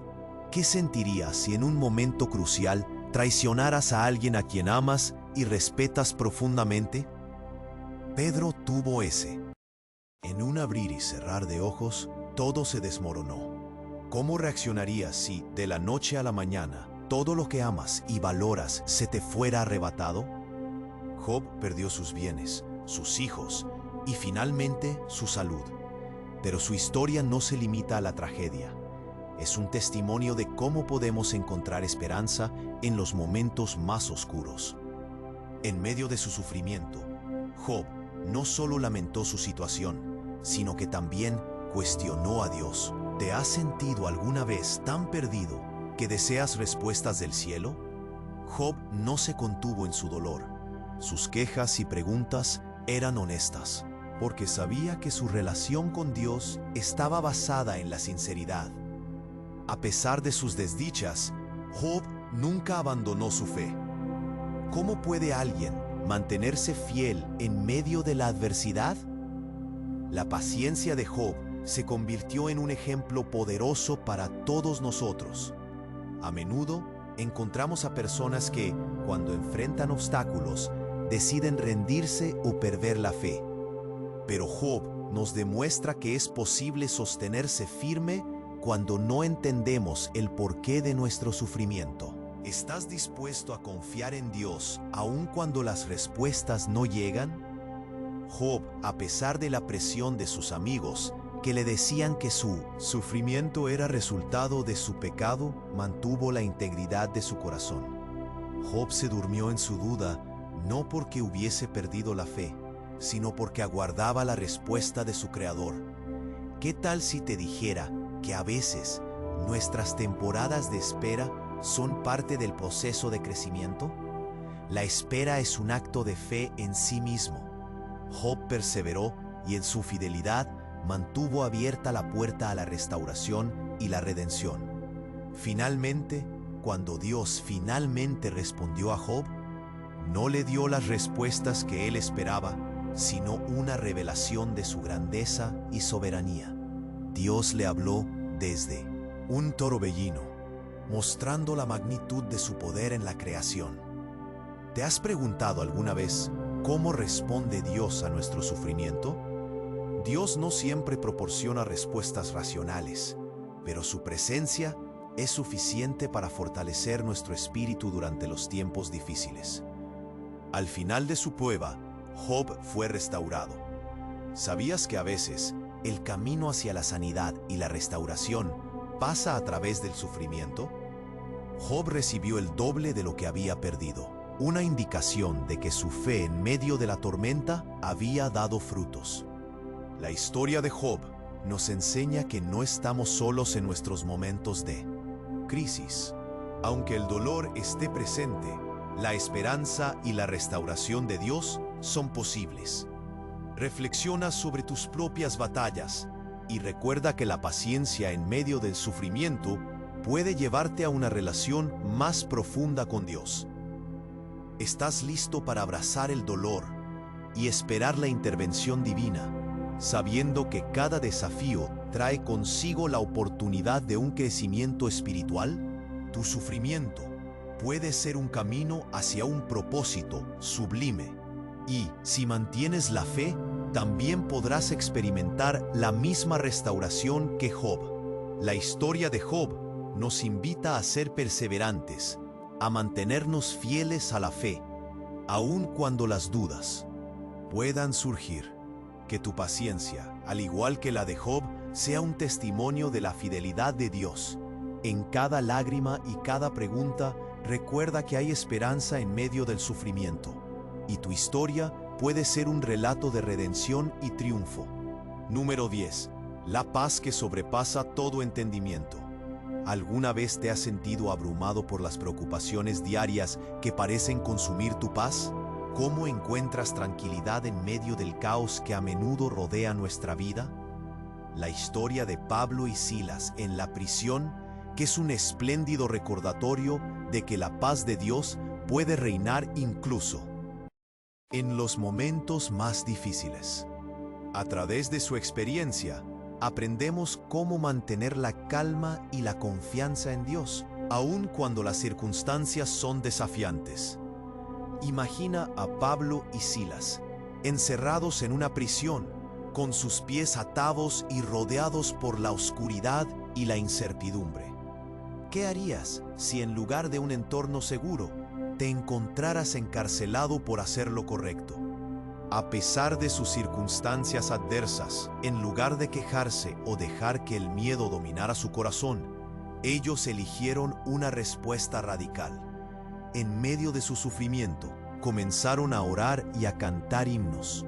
¿Qué sentirías si en un momento crucial traicionaras a alguien a quien amas y respetas profundamente? Pedro tuvo ese. En un abrir y cerrar de ojos, todo se desmoronó. ¿Cómo reaccionarías si, de la noche a la mañana, todo lo que amas y valoras se te fuera arrebatado? Job perdió sus bienes, sus hijos y finalmente su salud. Pero su historia no se limita a la tragedia. es un testimonio de cómo podemos encontrar esperanza en los momentos más oscuros. En medio de su sufrimiento, Job no solo lamentó su situación, sino que también cuestionó a Dios. ¿Te has sentido alguna vez tan perdido que deseas respuestas del cielo? Job no se contuvo en su dolor. Sus quejas y preguntas eran honestas, porque sabía que su relación con Dios estaba basada en la sinceridad. A pesar de sus desdichas, Job nunca abandonó su fe. ¿Cómo puede alguien mantenerse fiel en medio de la adversidad? La paciencia de Job se convirtió en un ejemplo poderoso para todos nosotros. A menudo encontramos a personas que, cuando enfrentan obstáculos, deciden rendirse o perder la fe. Pero Job nos demuestra que es posible sostenerse firme cuando no entendemos el porqué de nuestro sufrimiento. ¿Estás dispuesto a confiar en Dios aun cuando las respuestas no llegan? Job, a pesar de la presión de sus amigos, que le decían que su sufrimiento era resultado de su pecado, mantuvo la integridad de su corazón. Job se durmió en su duda, no porque hubiese perdido la fe, sino porque aguardaba la respuesta de su Creador. ¿Qué tal si te dijera que a veces nuestras temporadas de espera son parte del proceso de crecimiento? La espera es un acto de fe en sí mismo. Job perseveró y en su fidelidad mantuvo abierta la puerta a la restauración y la redención. Finalmente, cuando Dios finalmente respondió a Job, no le dio las respuestas que él esperaba, sino una revelación de su grandeza y soberanía. Dios le habló desde un torbellino, mostrando la magnitud de su poder en la creación. ¿Te has preguntado alguna vez cómo responde Dios a nuestro sufrimiento? Dios no siempre proporciona respuestas racionales, pero su presencia es suficiente para fortalecer nuestro espíritu durante los tiempos difíciles. Al final de su prueba, Job fue restaurado. ¿Sabías que a veces el camino hacia la sanidad y la restauración pasa a través del sufrimiento? Job recibió el doble de lo que había perdido, una indicación de que su fe en medio de la tormenta había dado frutos. La historia de Job nos enseña que no estamos solos en nuestros momentos de crisis. Aunque el dolor esté presente, la esperanza y la restauración de Dios son posibles. Reflexiona sobre tus propias batallas y recuerda que la paciencia en medio del sufrimiento puede llevarte a una relación más profunda con Dios. ¿Estás listo para abrazar el dolor y esperar la intervención divina, sabiendo que cada desafío trae consigo la oportunidad de un crecimiento espiritual? Tu sufrimiento puede ser un camino hacia un propósito sublime. Y, si mantienes la fe, también podrás experimentar la misma restauración que Job. La historia de Job nos invita a ser perseverantes, a mantenernos fieles a la fe, aun cuando las dudas puedan surgir. Que tu paciencia, al igual que la de Job, sea un testimonio de la fidelidad de Dios. En cada lágrima y cada pregunta, recuerda que hay esperanza en medio del sufrimiento, y tu historia puede ser un relato de redención y triunfo. Número 10. La paz que sobrepasa todo entendimiento. ¿Alguna vez te has sentido abrumado por las preocupaciones diarias que parecen consumir tu paz? ¿Cómo encuentras tranquilidad en medio del caos que a menudo rodea nuestra vida? La historia de Pablo y Silas en la prisión, que es un espléndido recordatorio de que la paz de Dios puede reinar incluso en los momentos más difíciles. A través de su experiencia, aprendemos cómo mantener la calma y la confianza en Dios, aun cuando las circunstancias son desafiantes. Imagina a Pablo y Silas, encerrados en una prisión, con sus pies atados y rodeados por la oscuridad y la incertidumbre. ¿Qué harías si en lugar de un entorno seguro, te encontraras encarcelado por hacer lo correcto? A pesar de sus circunstancias adversas, en lugar de quejarse o dejar que el miedo dominara su corazón, Ellos eligieron una respuesta radical. En medio de su sufrimiento, comenzaron a orar y a cantar himnos.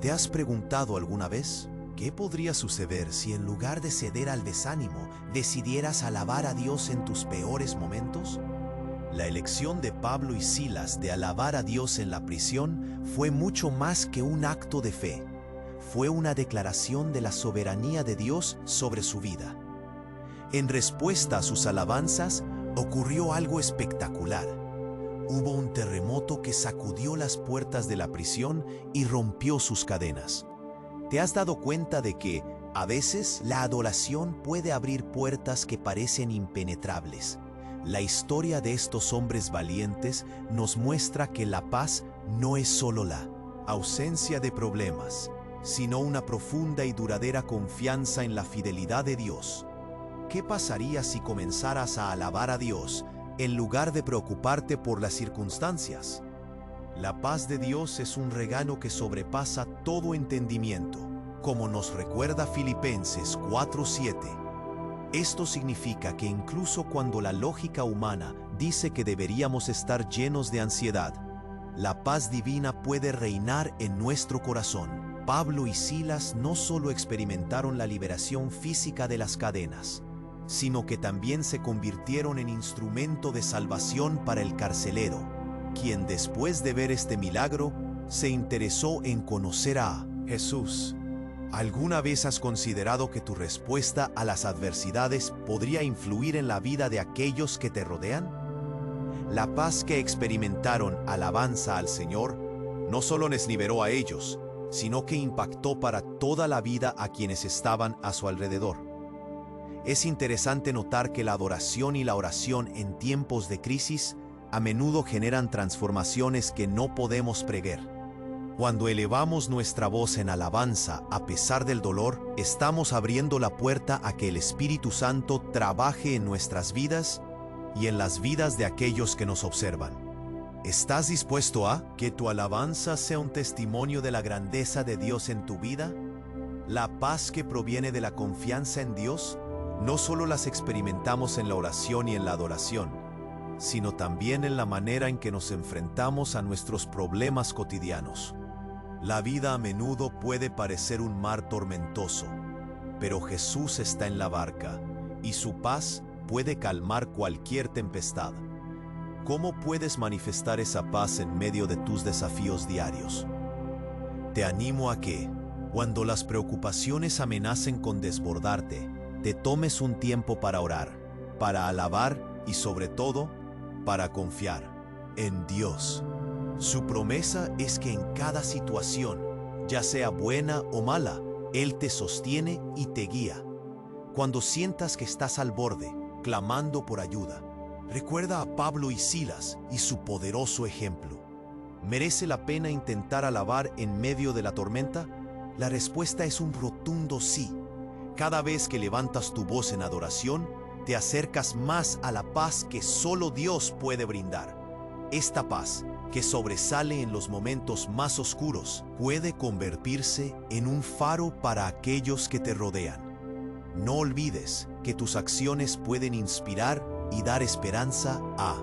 ¿Te has preguntado alguna vez qué podría suceder si en lugar de ceder al desánimo, decidieras alabar a Dios en tus peores momentos? La elección de Pablo y Silas de alabar a Dios en la prisión fue mucho más que un acto de fe. Fue una declaración de la soberanía de Dios sobre su vida. En respuesta a sus alabanzas, ocurrió algo espectacular. Hubo un terremoto que sacudió las puertas de la prisión y rompió sus cadenas. ¿Te has dado cuenta de que, a veces, la adoración puede abrir puertas que parecen impenetrables? La historia de estos hombres valientes nos muestra que la paz no es solo la ausencia de problemas, sino una profunda y duradera confianza en la fidelidad de Dios. ¿Qué pasaría si comenzaras a alabar a Dios en lugar de preocuparte por las circunstancias? La paz de Dios es un regalo que sobrepasa todo entendimiento, como nos recuerda Filipenses 4:7. Esto significa que incluso cuando la lógica humana dice que deberíamos estar llenos de ansiedad, la paz divina puede reinar en nuestro corazón. Pablo y Silas no solo experimentaron la liberación física de las cadenas, sino que también se convirtieron en instrumento de salvación para el carcelero, quien después de ver este milagro, se interesó en conocer a Jesús. ¿Alguna vez has considerado que tu respuesta a las adversidades podría influir en la vida de aquellos que te rodean? La paz que experimentaron alabanza al Señor no solo les liberó a ellos, sino que impactó para toda la vida a quienes estaban a su alrededor. Es interesante notar que la adoración y la oración en tiempos de crisis a menudo generan transformaciones que no podemos prever. Cuando elevamos nuestra voz en alabanza a pesar del dolor, estamos abriendo la puerta a que el Espíritu Santo trabaje en nuestras vidas y en las vidas de aquellos que nos observan. ¿Estás dispuesto a que tu alabanza sea un testimonio de la grandeza de Dios en tu vida? La paz que proviene de la confianza en Dios no solo las experimentamos en la oración y en la adoración, sino también en la manera en que nos enfrentamos a nuestros problemas cotidianos. La vida a menudo puede parecer un mar tormentoso, pero Jesús está en la barca y su paz puede calmar cualquier tempestad. ¿Cómo puedes manifestar esa paz en medio de tus desafíos diarios? Te animo a que, cuando las preocupaciones amenacen con desbordarte, te tomes un tiempo para orar, para alabar y sobre todo, para confiar en Dios. Su promesa es que en cada situación, ya sea buena o mala, Él te sostiene y te guía. Cuando sientas que estás al borde, clamando por ayuda, recuerda a Pablo y Silas y su poderoso ejemplo. ¿Merece la pena intentar alabar en medio de la tormenta? La respuesta es un rotundo sí. Cada vez que levantas tu voz en adoración, te acercas más a la paz que solo Dios puede brindar. Esta paz, que sobresale en los momentos más oscuros, puede convertirse en un faro para aquellos que te rodean. No olvides que tus acciones pueden inspirar y dar esperanza a